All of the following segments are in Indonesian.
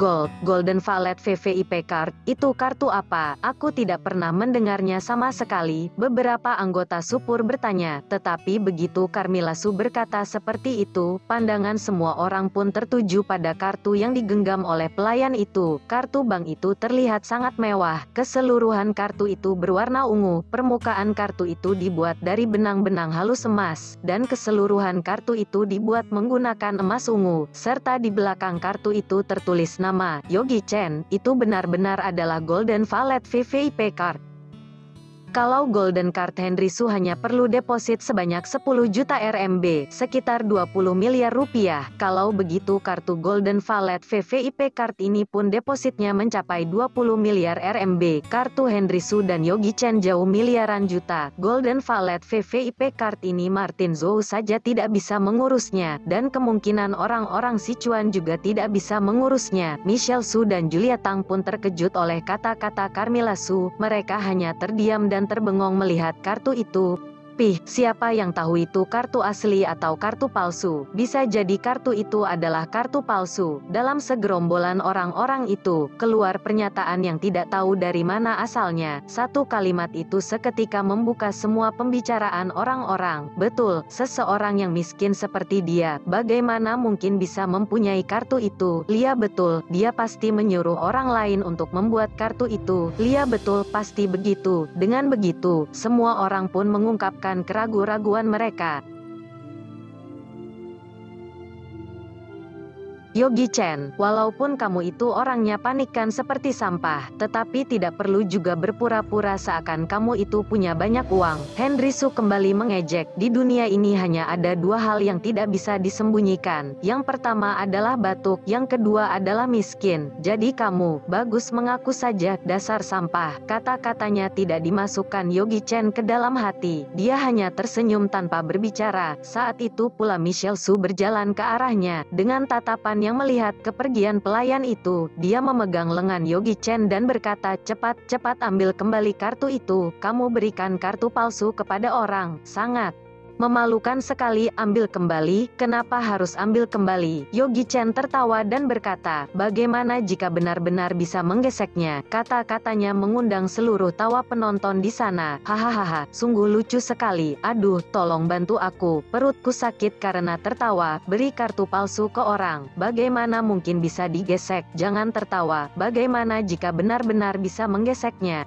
Gold, Golden Valet VVIP Card, itu kartu apa? Aku tidak pernah mendengarnya sama sekali, beberapa anggota Supur bertanya, tetapi begitu Carmilla Sue berkata seperti itu, pandangan semua orang pun tertuju pada kartu yang digenggam oleh pelayan itu. Kartu bank itu terlihat sangat mewah, keseluruhan kartu itu berwarna ungu, permukaan kartu itu dibuat dari benang-benang halus emas, dan keseluruhan kartu itu dibuat menggunakan emas ungu, serta di belakang kartu itu tertulis nama Yogi Chen. Itu benar-benar adalah Golden Valet VVIP Card. Kalau Golden Card Henry Sue hanya perlu deposit sebanyak 10 juta RMB, sekitar 20 miliar rupiah. Kalau begitu kartu Golden Valet VVIP Card ini pun depositnya mencapai 20 miliar RMB. Kartu Henry Sue dan Yogi Chen jauh miliaran juta. Golden Valet VVIP Card ini Martin Zhou saja tidak bisa mengurusnya, dan kemungkinan orang-orang Sichuan juga tidak bisa mengurusnya. Michelle Su dan Julia Tang pun terkejut oleh kata-kata Carmilla Sue. Mereka hanya terdiam dan terbengong melihat kartu itu. Siapa yang tahu itu kartu asli atau kartu palsu? Bisa jadi kartu itu adalah kartu palsu. Dalam segerombolan orang-orang itu, keluar pernyataan yang tidak tahu dari mana asalnya. Satu kalimat itu seketika membuka semua pembicaraan orang-orang. Betul, seseorang yang miskin seperti dia, bagaimana mungkin bisa mempunyai kartu itu? Lia betul, dia pasti menyuruh orang lain untuk membuat kartu itu. Lia betul, pasti begitu. Dengan begitu, semua orang pun mengungkapkan keraguan-raguan mereka. Yogi Chen, walaupun kamu itu orangnya panikan seperti sampah, tetapi tidak perlu juga berpura-pura seakan kamu itu punya banyak uang. Henry Sue kembali mengejek, di dunia ini hanya ada dua hal yang tidak bisa disembunyikan. Yang pertama adalah batuk, yang kedua adalah miskin. Jadi kamu, bagus mengaku saja, dasar sampah. Kata-katanya tidak dimasukkan Yogi Chen ke dalam hati. Dia hanya tersenyum tanpa berbicara. Saat itu pula Michelle Su berjalan ke arahnya, dengan tatapan yang melihat kepergian pelayan itu. Dia memegang lengan Yogi Chen dan berkata, cepat ambil kembali kartu itu. Kamu berikan kartu palsu kepada orang, sangat memalukan sekali. Ambil kembali, kenapa harus ambil kembali? Yogi Chen tertawa dan berkata, bagaimana jika benar-benar bisa menggeseknya? Kata-katanya mengundang seluruh tawa penonton di sana. Hahaha, sungguh lucu sekali. Aduh, tolong bantu aku, perutku sakit karena tertawa. Beri kartu palsu ke orang, bagaimana mungkin bisa digesek? Jangan tertawa, bagaimana jika benar-benar bisa menggeseknya?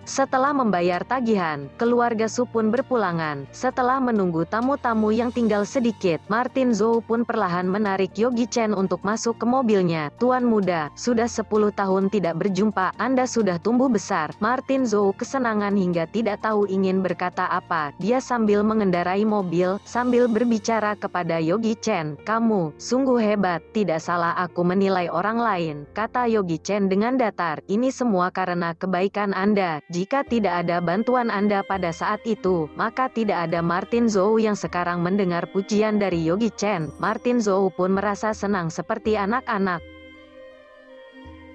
Setelah membayar tagihan, keluarga Su pun berpulangan. Setelah menunggu tamu-tamu yang tinggal sedikit, Martin Zhou pun perlahan menarik Yogi Chen untuk masuk ke mobilnya. Tuan muda, sudah 10 tahun tidak berjumpa, Anda sudah tumbuh besar. Martin Zhou kesenangan hingga tidak tahu ingin berkata apa. Dia sambil mengendarai mobil, sambil berbicara kepada Yogi Chen. Kamu, sungguh hebat, tidak salah aku menilai orang lain, kata Yogi Chen dengan datar. Ini semua karena kebaikan Anda. Jika tidak ada bantuan Anda pada saat itu, maka tidak ada Martin Zhou yang sekarang mendengar pujian dari Yogi Chen. Martin Zhou pun merasa senang seperti anak-anak.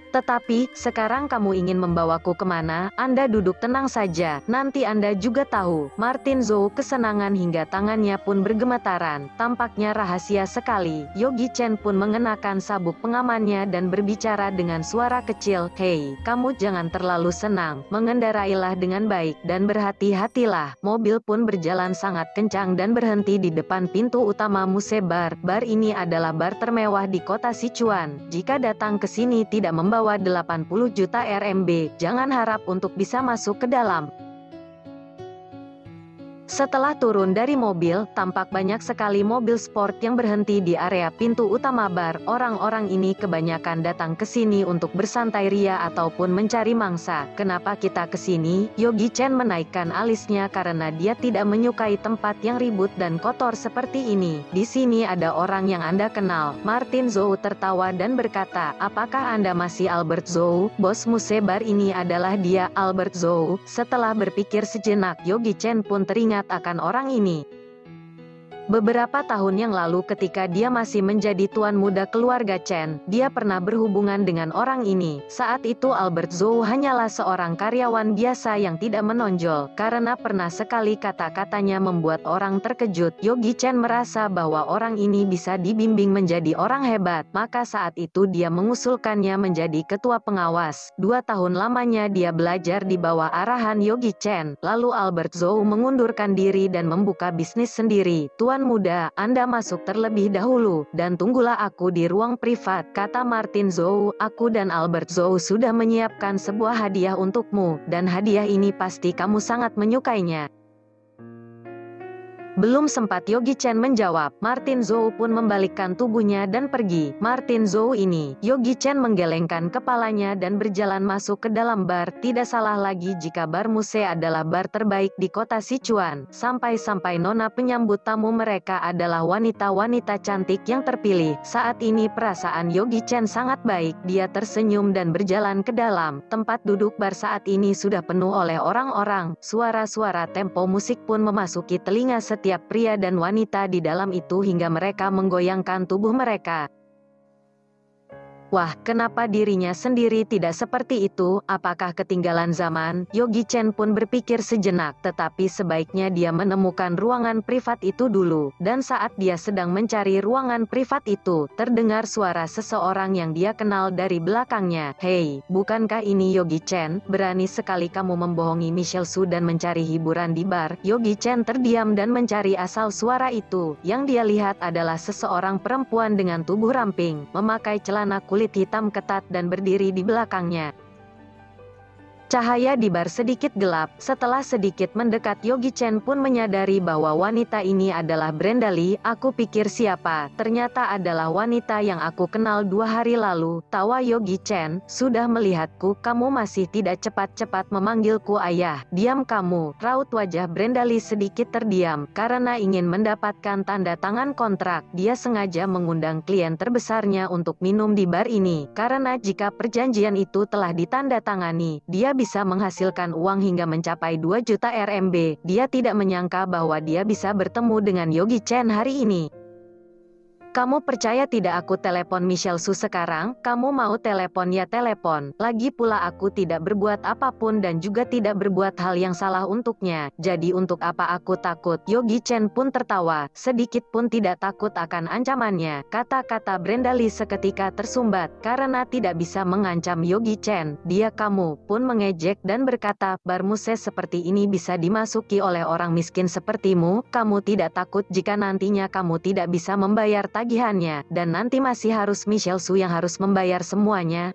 Tetapi, sekarang kamu ingin membawaku kemana? Anda duduk tenang saja, nanti Anda juga tahu. Martin Zhou kesenangan hingga tangannya pun bergemetaran, tampaknya rahasia sekali. Yogi Chen pun mengenakan sabuk pengamannya dan berbicara dengan suara kecil, hei, kamu jangan terlalu senang, mengendarailah dengan baik, dan berhati-hatilah. Mobil pun berjalan sangat kencang dan berhenti di depan pintu utama Muse Bar. Bar ini adalah bar termewah di kota Sichuan. Jika datang ke sini tidak membawa 80 juta RMB, jangan harap untuk bisa masuk ke dalam. Setelah turun dari mobil, tampak banyak sekali mobil sport yang berhenti di area pintu utama bar. Orang-orang ini kebanyakan datang ke sini untuk bersantai ria ataupun mencari mangsa. Kenapa kita ke sini? Yogi Chen menaikkan alisnya karena dia tidak menyukai tempat yang ribut dan kotor seperti ini. Di sini ada orang yang Anda kenal. Martin Zhou tertawa dan berkata, apakah Anda masih Albert Zhou? Bos Muse Bar ini adalah dia, Albert Zhou. Setelah berpikir sejenak, Yogi Chen pun teringat akan orang ini. Beberapa tahun yang lalu ketika dia masih menjadi tuan muda keluarga Chen, dia pernah berhubungan dengan orang ini. Saat itu Albert Zhou hanyalah seorang karyawan biasa yang tidak menonjol, karena pernah sekali kata-katanya membuat orang terkejut. Yogi Chen merasa bahwa orang ini bisa dibimbing menjadi orang hebat, maka saat itu dia mengusulkannya menjadi ketua pengawas. 2 tahun lamanya dia belajar di bawah arahan Yogi Chen, lalu Albert Zhou mengundurkan diri dan membuka bisnis sendiri. Tuan muda, Anda masuk terlebih dahulu, dan tunggulah aku di ruang privat, kata Martin Zhou. Aku dan Albert Zhou sudah menyiapkan sebuah hadiah untukmu, dan hadiah ini pasti kamu sangat menyukainya. Belum sempat Yogi Chen menjawab, Martin Zhou pun membalikkan tubuhnya dan pergi. Martin Zhou ini, Yogi Chen menggelengkan kepalanya dan berjalan masuk ke dalam bar. Tidak salah lagi jika bar Muse adalah bar terbaik di kota Sichuan. Sampai-sampai nona penyambut tamu mereka adalah wanita-wanita cantik yang terpilih. Saat ini perasaan Yogi Chen sangat baik. Dia tersenyum dan berjalan ke dalam. Tempat duduk bar saat ini sudah penuh oleh orang-orang. Suara-suara tempo musik pun memasuki telinga setiap pria dan wanita di dalam itu hingga mereka menggoyangkan tubuh mereka. Wah, kenapa dirinya sendiri tidak seperti itu? Apakah ketinggalan zaman? Yogi Chen pun berpikir sejenak, tetapi sebaiknya dia menemukan ruangan privat itu dulu. Dan saat dia sedang mencari ruangan privat itu, terdengar suara seseorang yang dia kenal dari belakangnya. Hei, bukankah ini Yogi Chen? Berani sekali kamu membohongi Michelle Su dan mencari hiburan di bar. Yogi Chen terdiam dan mencari asal suara itu. Yang dia lihat adalah seseorang perempuan dengan tubuh ramping, memakai celana kulit hitam ketat dan berdiri di belakangnya. Cahaya di bar sedikit gelap. Setelah sedikit mendekat, Yogi Chen pun menyadari bahwa wanita ini adalah Brenda Lee. Aku pikir siapa? Ternyata adalah wanita yang aku kenal 2 hari lalu. Tawa Yogi Chen, sudah melihatku, kamu masih tidak cepat-cepat memanggilku ayah. Diam kamu. Raut wajah Brenda Lee sedikit terdiam, karena ingin mendapatkan tanda tangan kontrak. Dia sengaja mengundang klien terbesarnya untuk minum di bar ini, karena jika perjanjian itu telah ditandatangani, dia bisa menghasilkan uang hingga mencapai 2 juta RMB. Dia tidak menyangka bahwa dia bisa bertemu dengan Yogi Chen hari ini. Kamu percaya tidak aku telepon Michelle Su sekarang? Kamu mau telepon ya telepon. Lagi pula aku tidak berbuat apapun dan juga tidak berbuat hal yang salah untuknya. Jadi untuk apa aku takut? Yogi Chen pun tertawa, sedikit pun tidak takut akan ancamannya. Kata-kata Brenda Lee seketika tersumbat, karena tidak bisa mengancam Yogi Chen. Dia kamu pun mengejek dan berkata, bar Muse seperti ini bisa dimasuki oleh orang miskin sepertimu. Kamu tidak takut jika nantinya kamu tidak bisa membayar tagihannya, dan nanti masih harus Michelle Su yang harus membayar semuanya?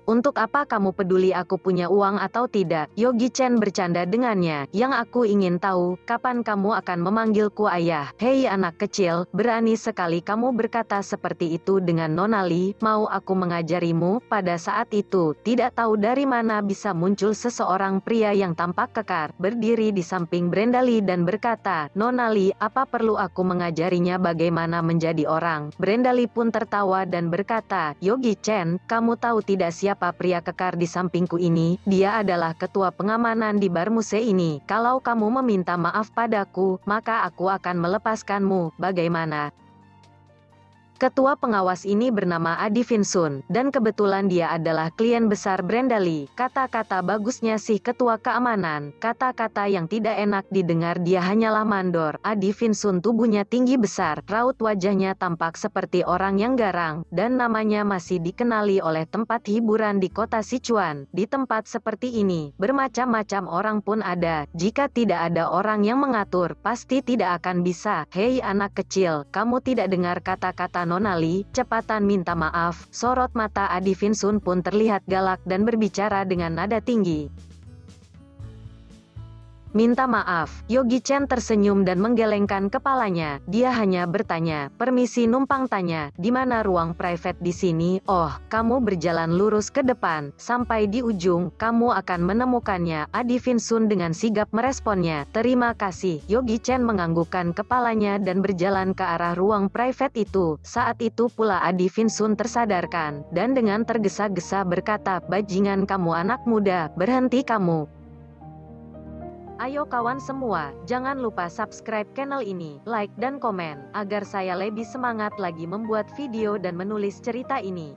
Untuk apa kamu peduli aku punya uang atau tidak? Yogi Chen bercanda dengannya. Yang aku ingin tahu, kapan kamu akan memanggilku ayah? Hei anak kecil, berani sekali kamu berkata seperti itu dengan Nona Lee. Mau aku mengajarimu? Pada saat itu, tidak tahu dari mana bisa muncul seseorang pria yang tampak kekar, berdiri di samping Brenda Lee dan berkata, Nona Lee, apa perlu aku mengajarinya bagaimana menjadi orang? Brenda Lee pun tertawa dan berkata, Yogi Chen, kamu tahu tidak siapa pria kekar di sampingku ini? Dia adalah ketua pengamanan di bar Muse ini. Kalau kamu meminta maaf padaku, maka aku akan melepaskanmu. Bagaimana? Ketua pengawas ini bernama Adi Finsun, dan kebetulan dia adalah klien besar Brenda Lee. Kata-kata bagusnya si ketua keamanan, kata-kata yang tidak enak didengar dia hanyalah mandor. Adi Finsun tubuhnya tinggi besar, raut wajahnya tampak seperti orang yang garang, dan namanya masih dikenali oleh tempat hiburan di kota Sichuan. Di tempat seperti ini, bermacam-macam orang pun ada. Jika tidak ada orang yang mengatur, pasti tidak akan bisa. Hei anak kecil, kamu tidak dengar kata-kata Nona Lee? Cepatan minta maaf. Sorot mata Adi Finsun pun terlihat galak dan berbicara dengan nada tinggi. Minta maaf. Yogi Chen tersenyum dan menggelengkan kepalanya. Dia hanya bertanya, permisi numpang tanya, di mana ruang private di sini? Oh, kamu berjalan lurus ke depan. Sampai di ujung, kamu akan menemukannya. Adi Finsun dengan sigap meresponnya. Terima kasih. Yogi Chen menganggukkan kepalanya dan berjalan ke arah ruang private itu. Saat itu pula Adi Finsun tersadarkan, dan dengan tergesa-gesa berkata, bajingan kamu anak muda, berhenti kamu. Ayo kawan semua, jangan lupa subscribe channel ini, like dan komen, agar saya lebih semangat lagi membuat video dan menulis cerita ini.